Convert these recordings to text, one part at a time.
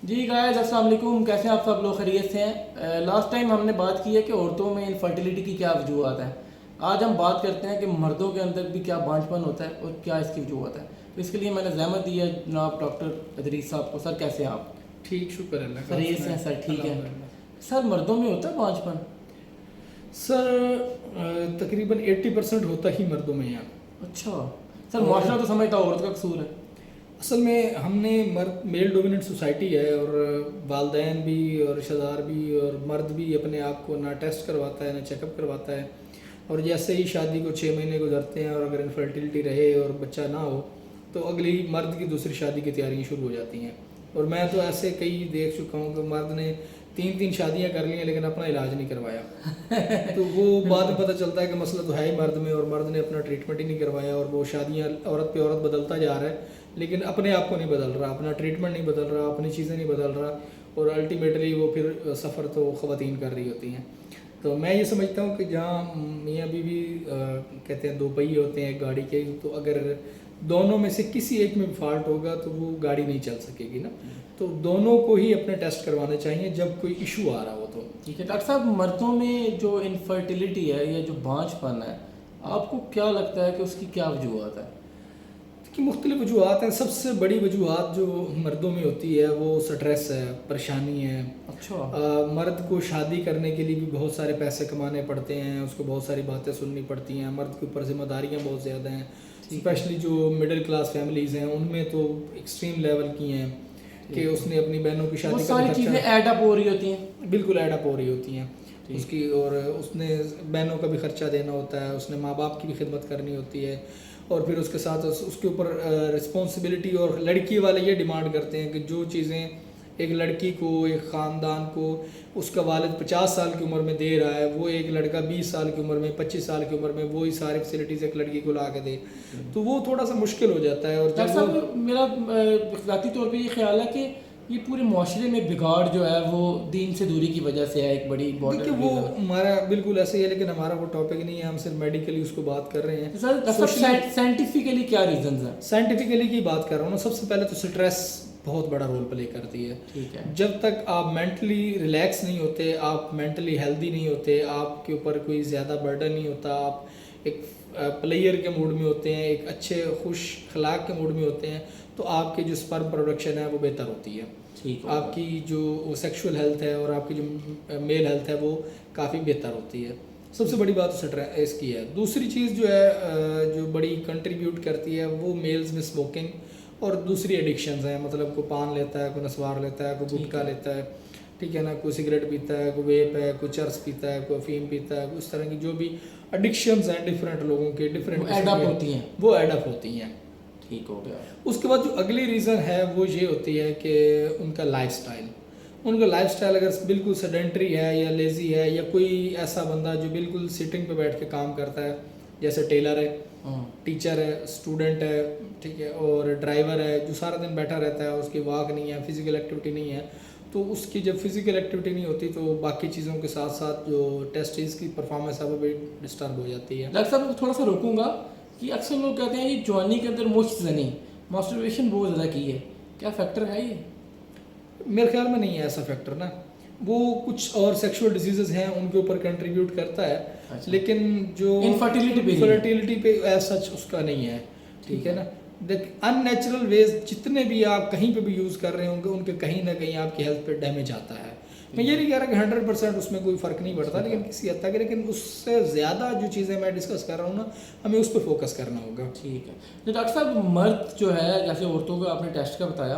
जी guys अस्सलाम वालेकुम, कैसे हैं आप सब लोग? खैरियत से हैं। लास्ट टाइम हमने बात की है कि औरतों में इनफर्टिलिटी की क्या वजूहत है। आज हम बात करते हैं कि मर्दों के अंदर भी क्या बांझपन होता है और क्या इसकी वजूहत है। तो इसके लिए मैंने जहमत दी है जनाब डॉक्टर अदरीस साहब को। सर कैसे हैं आप? ठीक, शुक्र अल्लाह का। खैरियत से हैं सर? ठीक है सर। मर्दों में होता है बांझपन? सर तकरीबन 80% होता ही मर्दों में है। अच्छा सर, माशरा तो समझता औरत का कसूर है। असल में हमने मर्द मेल डोमिनेंट सोसाइटी है और वालदैन भी और रिश्तेदार भी और मर्द भी अपने आप को ना टेस्ट करवाता है ना चेकअप करवाता है। और जैसे ही शादी को 6 महीने गुजरते हैं और अगर इनफर्टिलिटी रहे और बच्चा ना हो तो अगली मर्द की दूसरी शादी की तैयारियां शुरू हो जाती हैं। और मैं तो ऐसे कई देख चुका हूँ कि मर्द ने 3 शादियां कर ली हैं लेकिन अपना इलाज नहीं करवाया। तो वो बाद में पता चलता है कि मसला तो है ही मर्द में और मर्द ने अपना ट्रीटमेंट ही नहीं करवाया और वो शादियां औरत पे औरत बदलता जा रहा है लेकिन अपने आप को नहीं बदल रहा, अपना ट्रीटमेंट नहीं बदल रहा, अपनी चीज़ें नहीं बदल रहा और अल्टीमेटली वो फिर सफ़र तो ख़वातीन कर रही होती हैं। तो मैं ये समझता हूँ कि जहाँ मियाँ बीवी कहते हैं 2 पहिए होते हैं एक गाड़ी के, तो अगर दोनों में से किसी एक में फॉल्ट होगा तो वो गाड़ी नहीं चल सकेगी ना। तो दोनों को ही अपने टेस्ट करवाने चाहिए जब कोई इशू आ रहा हो। तो ठीक है डॉक्टर साहब, मर्दों में जो इनफर्टिलिटी है या जो बांझपन है, आपको क्या लगता है कि उसकी क्या वजूहत है? कि मुख्तलिफ वजूहत हैं। सबसे बड़ी वजूहत जो मर्दों में होती है वो स्ट्रेस है, परेशानी है। अच्छा। मर्द को शादी करने के लिए भी बहुत सारे पैसे कमाने पड़ते हैं, उसको बहुत सारी बातें सुननी पड़ती हैं, मर्द के ऊपर जिम्मेदारियाँ बहुत ज़्यादा हैं। स्पेशली जो मिडिल क्लास फैमिलीज़ हैं उनमें तो एक्सट्रीम लेवल की हैं कि उसने अपनी बहनों की शादी वो सारी चीज़ें ऐड अप हो रही होती हैं। बिल्कुल ऐड अप हो रही होती हैं उसकी, और उसने बहनों का भी खर्चा देना होता है, उसने माँ बाप की भी खिदमत करनी होती है और फिर उसके साथ उसके ऊपर रिस्पॉन्सिबिलिटी। और लड़की वाले ये डिमांड करते हैं कि जो चीज़ें एक लड़की को, एक ख़ानदान को उसका वालिद 50 साल की उम्र में दे रहा है, वो एक लड़का 20 साल की उम्र में, 25 साल की उम्र में वो ही सारी फैसिलिटीज़ एक लड़की को ला के दे, तो वो थोड़ा सा मुश्किल हो जाता है। और डॉक्टर साहब, मेरा ज़ाती तौर पे ये ख्याल है कि ये पूरे माशरे में बिगाड़ जो है वो दीन से दूरी की वजह से है, एक बड़ी देखिए वो हमारा बिल्कुल ऐसे ही है लेकिन हमारा वो टॉपिक नहीं है, हम सिर्फ मेडिकली उसको बात कर रहे हैं। सर साइंटिफिकली क्या रीजन है? साइंटिफिकली की बात कर रहा हूँ ना, सबसे पहले तो स्ट्रेस बहुत बड़ा रोल प्ले करती है। ठीक है। जब तक आप मेंटली रिलैक्स नहीं होते, आप मेंटली हेल्दी नहीं होते, आपके ऊपर कोई ज़्यादा बर्डन नहीं होता, आप एक प्लेयर के मूड में होते हैं, एक अच्छे खुश अखलाक के मूड में होते हैं, तो आपके जो स्पर्म प्रोडक्शन है वो बेहतर होती है। ठीक है। आपकी जो सेक्सुअल हेल्थ है और आपकी जो मेल हेल्थ है वो काफ़ी बेहतर होती है। सबसे बड़ी बात तो स्ट्रेस की है। दूसरी चीज़ जो है जो बड़ी कंट्रीब्यूट करती है वो मेल्स में स्मोकिंग और दूसरी एडिक्शंस हैं। मतलब कोई पान लेता है, कोई नस्वार लेता है, कोई गुटखा लेता है, ठीक है ना, कोई सिगरेट पीता है, कोई वेप है, कोई चर्स पीता है, कोई अफीम पीता है, उस तरह की जो भी एडिक्शंस हैं डिफरेंट लोगों के, डिफरेंट एडअप होती हैं, वो एडअप होती हैं। ठीक हो गया। उसके बाद जो अगली रीज़न है वो ये होती है कि उनका लाइफस्टाइल। उनका लाइफस्टाइल अगर बिल्कुल सेडेंटरी है या लेज़ी है या कोई ऐसा बंदा जो बिल्कुल सिटिंग पे बैठ के काम करता है, जैसे टेलर है, टीचर है, स्टूडेंट है, ठीक है, और ड्राइवर है जो सारा दिन बैठा रहता है, उसकी वॉक नहीं है, फिज़िकल एक्टिविटी नहीं है, तो उसकी जब फिज़िकल एक्टिविटी नहीं होती तो बाकी चीज़ों के साथ साथ जो टेस्टिस की परफॉर्मेंस है वो भी डिस्टर्ब हो जाती है। डॉक्टर साहब थोड़ा सा रोकूंगा कि अक्सर लोग कहते हैं कि जवानी के अंदर मुश्त जनी मास्टरबेशन बहुत ज़्यादा की है, क्या फैक्टर है ये? मेरे ख्याल में नहीं है ऐसा फैक्टर ना, वो कुछ और सेक्सुअल डिजीजेस हैं उनके ऊपर कंट्रीब्यूट करता है। अच्छा। लेकिन जो इनफर्टिलिटी पे ऐसा सच उसका नहीं है, ठीक है ना। देख अननेचुरल वेज जितने भी आप कहीं पे भी यूज़ कर रहे होंगे उनके कहीं ना कहीं आपकी हेल्थ पे डैमेज आता है। मैं ये नहीं कह रहा कि 100% उसमें कोई फ़र्क नहीं पड़ता, लेकिन किसी हद तक, लेकिन उससे ज़्यादा जो चीज़ें मैं डिस्कस कर रहा हूँ ना, हमें उस पर फोकस करना होगा। ठीक है। तो डॉक्टर साहब, मर्द जो है, जैसे औरतों का आपने टेस्ट का बताया,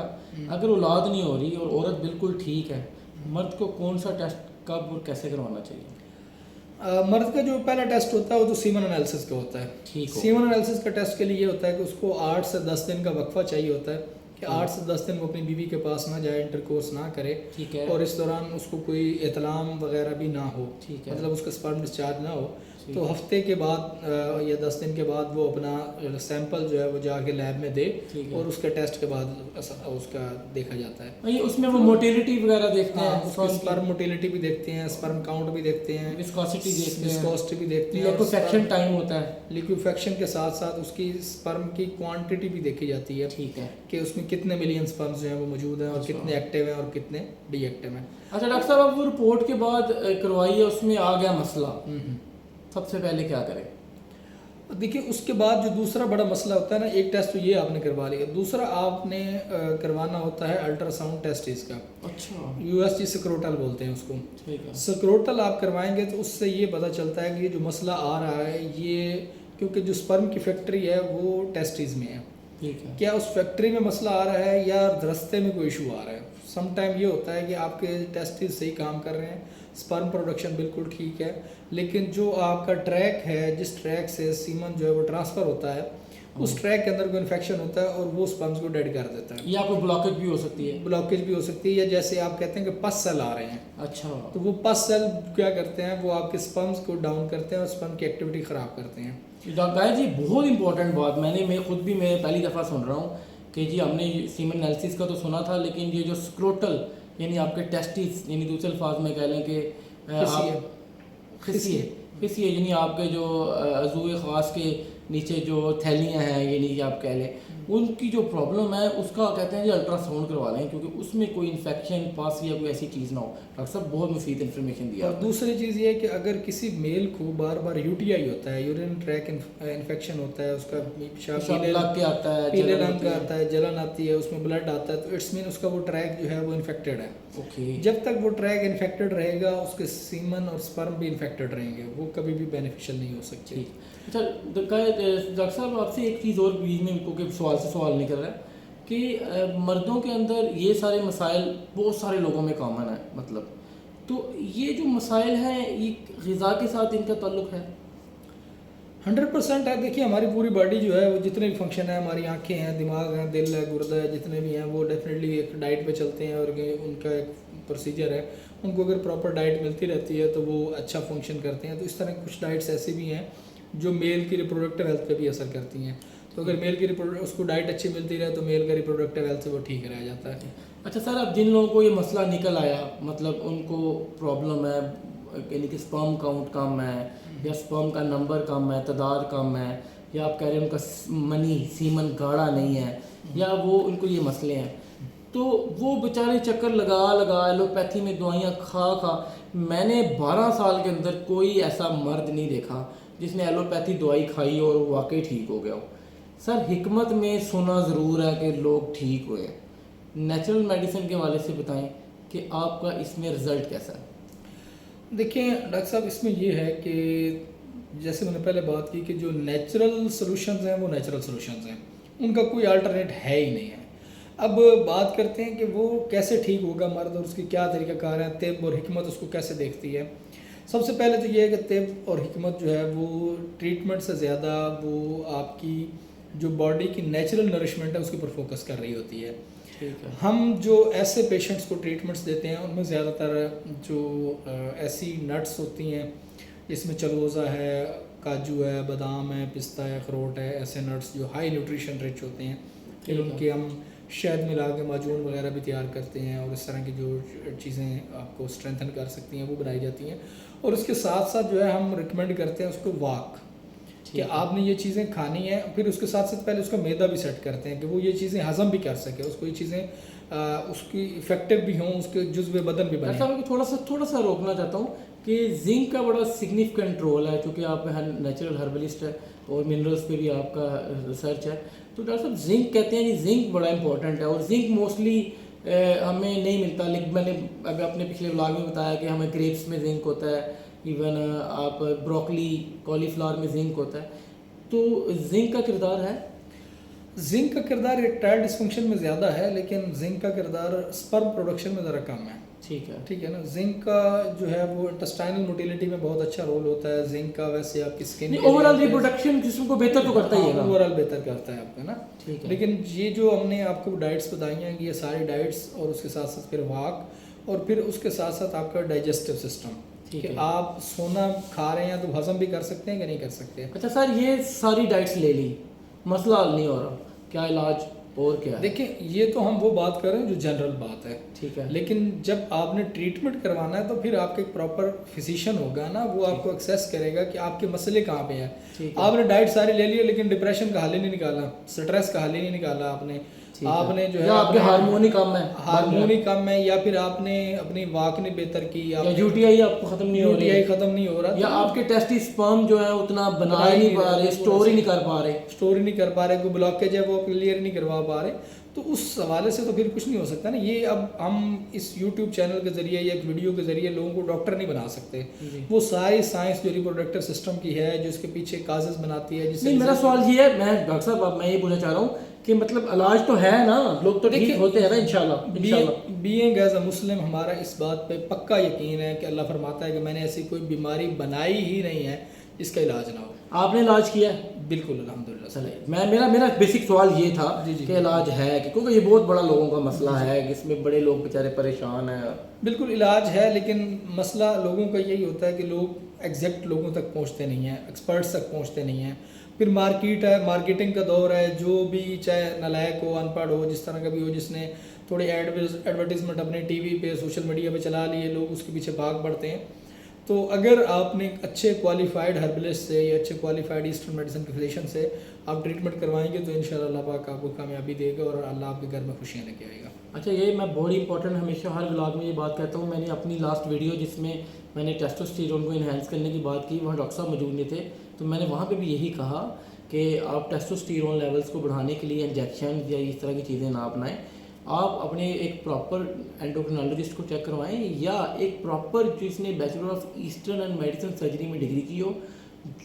अगर औलाद नहीं हो रही और औरत बिल्कुल ठीक है, मर्द को कौन सा टेस्ट कब और कैसे करवाना चाहिए? मर्द का जो पहला टेस्ट होता है वो तो सीमन एनालिसिस का होता है। ठीक है। सीमन एनालिसिस का टेस्ट के लिए ये होता है कि उसको 8 से 10 दिन का वक्फा चाहिए होता है कि 8 से 10 दिन वो अपनी बीवी के पास ना जाए, इंटरकोर्स ना करे। ठीक है। और इस दौरान उसको कोई इतलाम वगैरह भी ना हो, ठीक है, मतलब उसका स्पर्म डिस्चार्ज ना हो। ठीक तो है। हफ्ते के बाद या 10 दिन के बाद वो अपना सैंपल जो है वो जाके लैब में दे ठीक है। और उसके टेस्ट के बाद उसका देखा जाता है। ये उसमें वो मोटिलिटी वगैरह देखते हाँ, हैं, उसकी स्पर्म मोटिलिटी भी देखते हैं, स्पर्म काउंट भी देखते हैं, विस्कोसिटी देखते हैं, विस्कोसिटी भी देखते हैं, लिक्विफेक्शन टाइम होता है। लिक्विफेक्शन के साथ साथ उसकी स्पर्म की क्वांटिटी भी देखी जाती है ठीक है। कि उसमें कितने मिलियन स्पर्म्स जो हैं वो मौजूद हैं और अच्छा। कितने एक्टिव हैं और कितने डीएक्टिव हैं। अच्छा डॉक्टर साहब, अब वो रिपोर्ट के बाद करवाई है, उसमें आ गया मसला, सबसे पहले क्या करें? देखिए उसके बाद जो दूसरा बड़ा मसला होता है ना, एक टेस्ट तो ये आपने करवा लिया, दूसरा आपने करवाना होता है अल्ट्रासाउंड टेस्ट इसका। अच्छा। यूएसजी स्क्रोटल बोलते हैं उसको। ठीक है। स्क्रोटल आप करवाएंगे तो उससे ये पता चलता है कि ये जो मसला आ रहा है ये क्योंकि जो स्पर्म की फैक्ट्री है वो टेस्टिस में है, ठीक है। क्या उस फैक्ट्री में मसला आ रहा है या रास्ते में कोई इशू आ रहा है। सम टाइम ये होता है कि आपके टेस्टिस सही काम कर रहे हैं, स्पर्म प्रोडक्शन बिल्कुल ठीक है, लेकिन जो आपका ट्रैक है, जिस ट्रैक से सीमन जो है वो ट्रांसफ़र होता है, उस ट्रैक के अंदर कोई इन्फेक्शन होता है और वो स्पर्म्स को डेड कर देता है। या कोई ब्लॉकेज भी हो सकती है। ब्लॉकेज भी हो सकती है, या जैसे आप कहते हैं कि पस सेल आ रहे हैं, अच्छा। तो वो पस सेल क्या करते हैं, वो आपके स्पर्म्स को डाउन करते हैं और स्पर्म की एक्टिविटी ख़राब करते हैं। डॉक्टर जी बहुत इंपॉर्टेंट बात, मैं खुद भी मैं पहली दफ़ा सुन रहा हूँ कि जी हमने सीमन एनालिसिस का तो सुना था, लेकिन ये जो स्क्रोटल यानी आपके टेस्टिस, यानी दूसरे अल्फाज में कह लें कि खिसिए यानी आपके जो अज़ूए ख़ास के नीचे जो थैलियाँ हैं, यानी कि आप कह लें उनकी जो प्रॉब्लम है उसका कहते हैं जी अल्ट्रासाउंड करवा लें, क्योंकि उसमें कोई इन्फेक्शन पास या कोई ऐसी चीज़ ना हो। डॉक्टर साहब बहुत मुफीद इन्फॉर्मेशन दिया। और दूसरी चीज़ ये है कि अगर किसी मेल को बार बार यूटीआई होता है, यूरिन ट्रैक इन्फेक्शन होता है, उसका लग के आता है, पीले रंग का आता है, जलन आती है, उसमें ब्लड आता है, तो इट्स मीन उसका वो ट्रैक जो है वो इन्फेक्टेड है। ओके। जब तक वो ट्रैक इन्फेक्टेड रहेगा उसके सीमन और स्पर्म भी इन्फेक्टेड रहेंगे, वो कभी भी बेनिफिशियल नहीं हो सकती। अच्छा डॉक्टर साहब, आपसे एक चीज़ और बीच में क्योंकि सवाल से सवाल निकल रहा है कि मर्दों के अंदर ये सारे मसाइल बहुत सारे लोगों में कॉमन है, मतलब तो ये जो मसाइल हैं ये ग़िज़ा के साथ इनका ताल्लुक़ है? 100% है। देखिए हमारी पूरी बॉडी जो है वो जितने भी फंक्शन है, हमारी आंखें हैं, दिमाग है, दिल है, गुर्दा है, जितने भी हैं वो डेफिनेटली एक डाइट पे चलते हैं और उनका एक प्रोसीजर है। उनको अगर प्रॉपर डाइट मिलती रहती है तो वो अच्छा फंक्शन करते हैं। तो इस तरह कुछ डाइट्स ऐसे भी हैं जो मेल की रिप्रोडक्टिव हेल्थ पे भी असर करती हैं। तो अगर मेल की उसको डाइट अच्छी मिलती रहे तो मेल का रिप्रोडक्टिव हेल्थ से वो ठीक रह जाता है। अच्छा सर, अब जिन लोगों को ये मसला निकल आया, मतलब उनको प्रॉब्लम है यानी कि स्पर्म काउंट कम है या स्पर्म का नंबर कम है, तादाद कम है, या आप कह रहे हैं उनका मनी सीमन गाढ़ा नहीं है, या वो उनको ये मसले हैं, तो वो बेचारे चक्कर लगा लगा एलोपैथी में दवाइयाँ खा मैंने 12 साल के अंदर कोई ऐसा मर्द नहीं देखा जिसने एलोपैथी दवाई खाई और वाकई ठीक हो गया हो। सर हिकमत में सुना ज़रूर है कि लोग ठीक हुए, नेचुरल मेडिसिन के वाले से बताएं कि आपका इसमें रिज़ल्ट कैसा है? देखिए डॉक्टर साहब, इसमें ये है कि जैसे मैंने पहले बात की कि जो नेचुरल सॉल्यूशंस हैं वो नेचुरल सॉल्यूशंस हैं, उनका कोई अल्टरनेट है ही नहीं है। अब बात करते हैं कि वो कैसे ठीक होगा मर्द और उसकी क्या तरीक़ाकार है, तिब और हिकमत उसको कैसे देखती है। सबसे पहले तो ये है कि तिब और हिकमत जो है वो ट्रीटमेंट से ज़्यादा वो आपकी जो बॉडी की नेचुरल नरिशमेंट है उसके ऊपर फोकस कर रही होती है। ठीक है। हम जो ऐसे पेशेंट्स को ट्रीटमेंट्स देते हैं उनमें ज़्यादातर जो ऐसी नट्स होती हैं जिसमें चलोज़ा है, काजू है, बादाम है, पिस्ता है, अखरोट है, ऐसे नट्स जो हाई न्यूट्रिशन रिच होते हैं, फिर उनके हम शहद मिला के माजून वगैरह भी तैयार करते हैं और इस तरह की जो चीज़ें आपको स्ट्रेंथन कर सकती हैं वो बनाई जाती हैं। और उसके साथ साथ जो है हम रिकमेंड करते हैं उसको वॉक, कि आपने ये चीज़ें खानी है, फिर उसके साथ साथ पहले उसका मैदा भी सेट करते हैं कि वो ये चीज़ें हज़म भी कर सके, उसको ये चीज़ें उसकी इफेक्टिव भी हों, उसके जुज़्व बदन भी बने। ऐसा मैं थोड़ा सा रोकना चाहता हूँ कि जिंक का बड़ा सिग्निफिकेंट रोल है, क्योंकि आप नेचुरल हर्बलिस्ट है और मिनरल्स पे भी आपका रिसर्च है। तो डॉक्टर साहब जिंक कहते हैं कि जिंक बड़ा इंपॉर्टेंट है और जिंक मोस्टली हमें नहीं मिलता, लेकिन मैंने अभी अपने पिछले व्लॉग में बताया कि हमें ग्रेप्स में जिंक होता है, इवन आप ब्रोकली कॉलीफ्लावर में जिंक होता है। तो जिंक का किरदार है? जिंक का किरदार इरेक्टाइल डिस्फंक्शन में ज़्यादा है, लेकिन जिंक का किरदार स्पर्म प्रोडक्शन में ज़रा कम है। ठीक है ना। जिंक का जो है वो इंटेस्टाइनल मोटिलिटी में बहुत अच्छा रोल होता है। जिंक का वैसे आपकी स्किन ओवरऑल रिप्रोडक्शन जिस्म को बेहतर तो करता ही है, ओवरऑल बेहतर करता है आपका ना। ठीक है। लेकिन ये जो हमने आपको डाइट्स बताई हैं कि ये सारी डाइट्स और उसके साथ साथ फिर वॉक और फिर उसके साथ साथ आपका डाइजेस्टिव सिस्टम, ठीक कि है। आप सोना खा रहे हैं तो हजम भी कर सकते हैं कि नहीं कर सकते। अच्छा सर, ये सारी डाइट्स ले ली, मसला हल नहीं हो रहा, क्या इलाज और क्या है? देखिए, ये तो हम वो बात कर रहे हैं जो जनरल बात है, ठीक है। लेकिन जब आपने ट्रीटमेंट करवाना है तो फिर आपका एक प्रॉपर फिजिशियन होगा ना, वो आपको एक्सेस करेगा कि आपके मसले कहाँ पे हैं। ठीक है। आपने डाइट सारी ले ली है लेकिन डिप्रेशन का हल ही नहीं निकाला, स्ट्रेस का हल ही नहीं निकाला आपने। ठीक है। आपने जो है या आपके हार्मोन ही कम है, हार्मोनी कम है, या फिर आपने अपनी वाक नहीं बेहतर की, या यूटीआई आपको खत्म नहीं हो रही यूटीआई है, खत्म नहीं हो रहा, या आपके टेस्टिस स्पर्म जो है उतना बना ही नहीं पा रहे, स्टोर ही नहीं कर पा रहे, स्टोर ही नहीं कर पा रहे, कोई ब्लॉकेज है वो क्लियर नहीं करवा पा रहे, तो उस हवाले से तो फिर कुछ नहीं हो सकता ना। ये अब हम इस YouTube चैनल के जरिए या एक वीडियो के जरिए लोगों को डॉक्टर नहीं बना सकते। वो सारी साइंस जो रिप्रोडक्टिव सिस्टम की है, जो इसके पीछे काजेस बनाती है, जिससे नहीं, मेरा सवाल ये है, मैं डॉक्टर साहब अब मैं ये पूछना चाह रहा हूँ कि मतलब इलाज तो है ना, लोग तो ठीक होते हैं ना इंशाल्लाह। बीइंग एज अ मुस्लिम हमारा इस बात पे पक्का यकीन है कि अल्लाह फरमाता है कि मैंने ऐसी कोई बीमारी बनाई ही नहीं है जिसका इलाज ना हो। आपने इलाज किया है? बिल्कुल अल्हम्दुलिल्लाह। चले, मेरा मेरा बेसिक सवाल ये था जी। कि इलाज है कि, क्योंकि ये बहुत बड़ा लोगों का मसला है कि इसमें बड़े लोग बेचारे परेशान हैं। बिल्कुल इलाज है, लेकिन मसला लोगों का यही होता है कि लोग एग्जैक्ट लोगों तक पहुंचते नहीं हैं, एक्सपर्ट्स तक पहुंचते नहीं हैं। फिर मार्केट है, मार्केटिंग का दौर है, जो भी चाहे नलायक हो, अनपढ़ हो, जिस तरह का भी हो, जिसने थोड़ी एडवर्टीजमेंट अपने टीवी पे, सोशल मीडिया पे चला लिए, लोग उसके पीछे भाग पड़ते हैं। तो अगर आपने अच्छे क्वालिफाइड हर्बलिस्ट से या अच्छे क्वालिफाइड ईस्टर्न मेडिसिन के फिजिशियन से आप ट्रीटमेंट करवाएंगे तो इंशाल्लाह अल्लाह पाक आपको कामयाबी देगा और अल्लाह आपके घर में खुशियाँ लेके आएगा। अच्छा, ये मैं बहुत इंपॉर्टेंट हमेशा हर व्लॉग में ये बात कहता हूँ। मैंने अपनी लास्ट वीडियो जिसमें मैंने टेस्टोस्टेरोन को इन्हेंस करने की बात की, वहाँ डॉक्टर साहब मौजूद नहीं थे, तो मैंने वहाँ पे भी यही कहा कि आप टेस्टोस्टेरोन लेवल्स को बढ़ाने के लिए इंजेक्शन या इस तरह की चीज़ें ना अपनाएं। आप अपने एक प्रॉपर एंडोक्रिनोलॉजिस्ट को चेक करवाएं, या एक प्रॉपर जिसने bachelor of eastern and medicine surgery में डिग्री की हो,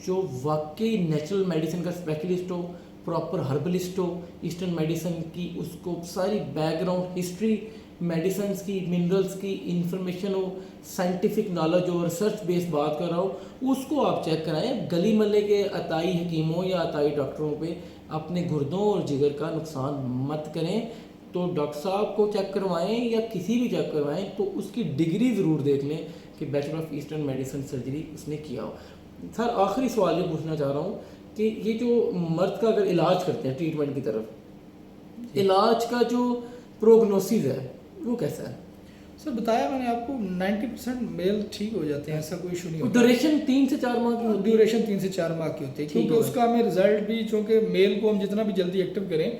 जो वाकई नेचुरल मेडिसिन का स्पेशलिस्ट हो, प्रॉपर हर्बलिस्ट हो, ईस्टर्न मेडिसिन की उसको सारी बैकग्राउंड हिस्ट्री, मेडिसिन की, मिनरल्स की इंफॉर्मेशन हो, साइंटिफिक नॉलेज हो, रिसर्च बेस्ड बात कर रहा हो, उसको आप चेक कराएं। गली मल्ले के अताई हकीमों या अताई डॉक्टरों पे अपने गुर्दों और जिगर का नुकसान मत करें। तो डॉक्टर साहब को चेक करवाएं या किसी भी चेक करवाएं तो उसकी डिग्री ज़रूर देख लें कि bachelor of eastern medicine surgery उसने किया हो। सर, आखिरी सवाल ये पूछना चाह रहा हूँ कि ये जो मर्द का अगर इलाज करते हैं ट्रीटमेंट की तरफ, इलाज का जो प्रोग्नोसिस है वो कैसा है? सर बताया मैंने आपको 90% मेल ठीक हो जाते हैं, ऐसा कोई इशू नहीं होता। ड्यूरेशन 3 से 4 माह की होती है? ड्यूरेशन 3 से 4 माह की होती है, क्योंकि उसका हमें रिजल्ट भी, चूँकि मेल को हम जितना भी जल्दी एक्टिव करें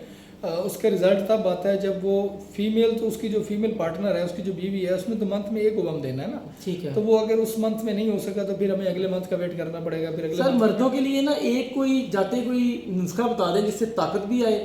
उसका रिजल्ट तब आता है जब वो फीमेल, तो उसकी जो फीमेल पार्टनर है, उसकी जो बीवी है, उसमें तो मंथ में एक ओवम देना है ना। ठीक है। तो वो अगर उस मंथ में नहीं हो सका तो फिर हमें अगले मंथ का वेट करना पड़ेगा। फिर अगले सर, मर्दों के लिए ना एक कोई जाते कोई नुस्खा बता दें जिससे ताकत भी आए,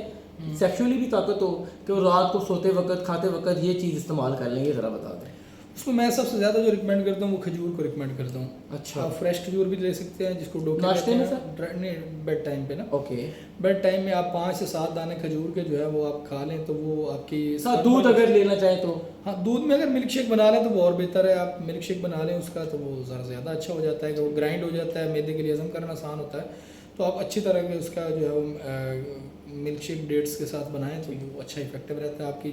सेक्सुअली भी ताकत हो, कि वो रात को सोते वक्त, खाते वक्त ये चीज़ इस्तेमाल कर लेंगे, ज़रा बता दें। उसको मैं सबसे ज़्यादा जो रिकमेंड करता हूँ वो खजूर को रिकमेंड करता हूँ। अच्छा। आप फ्रेश खजूर भी ले सकते हैं, जिसको डोके नाश्ते में नहीं, बेड टाइम पे ना। ओके। बेड टाइम में आप 5 से 7 दाने खजूर के जो है वो आप खा लें तो वो आपकी सर, दूध अगर लेना चाहें तो? हाँ, दूध में अगर मिल्क शेक बना लें तो वो और बेहतर है। आप मिल्क शेक बना लें उसका तो वो ज़रा ज़्यादा अच्छा हो जाता है कि वो ग्राइंड हो जाता है, मैदे के लिए हजम करना आसान होता है। तो आप अच्छी तरह के उसका जो है वो मिल्क शेक डेट्स के साथ बनाएं तो वो अच्छा इफेक्टिव रहता है, आपकी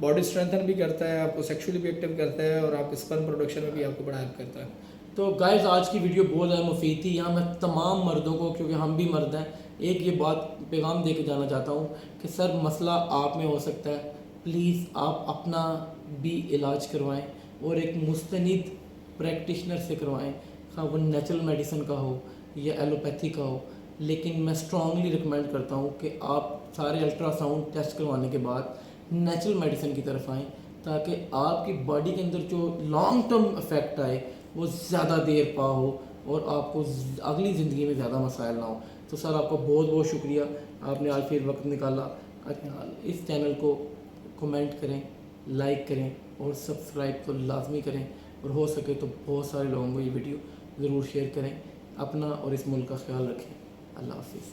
बॉडी स्ट्रेंथन भी करता है, आपको सेक्सुअली भी एक्टिव करता है और आपके स्पर्म प्रोडक्शन में भी आपको बड़ा हेल्प करता है। तो गाइस, आज की वीडियो बहुत ज़्यादा मुफीद थी। यहाँ मैं तमाम मर्दों को, क्योंकि हम भी मर्द हैं, एक ये बात पैगाम दे के जाना चाहता हूँ कि सर, मसला आप में हो सकता है, प्लीज़ आप अपना भी इलाज करवाएं और एक मुस्तनिद प्रैक्टिशनर से करवाएं, हाँ वो नेचुरल मेडिसिन का हो या एलोपैथी का हो। लेकिन मैं स्ट्रांगली रिकमेंड करता हूँ कि आप सारे अल्ट्रासाउंड टेस्ट करवाने के बाद नेचुरल मेडिसिन की तरफ आएँ, ताकि आपकी बॉडी के अंदर जो लॉन्ग टर्म इफेक्ट आए वो ज़्यादा देर पा हो और आपको अगली ज़िंदगी में ज़्यादा मसाइल ना हो। तो सर, आपका बहुत बहुत शुक्रिया, आपने आज फिर वक्त निकाला। इस चैनल को कमेंट करें, लाइक करें और सब्सक्राइब तो लाजमी करें, और हो सके तो बहुत सारे लोगों को ये वीडियो ज़रूर शेयर करें। अपना और इस मुल्क का ख्याल रखें। अल्लाह हाफिज़।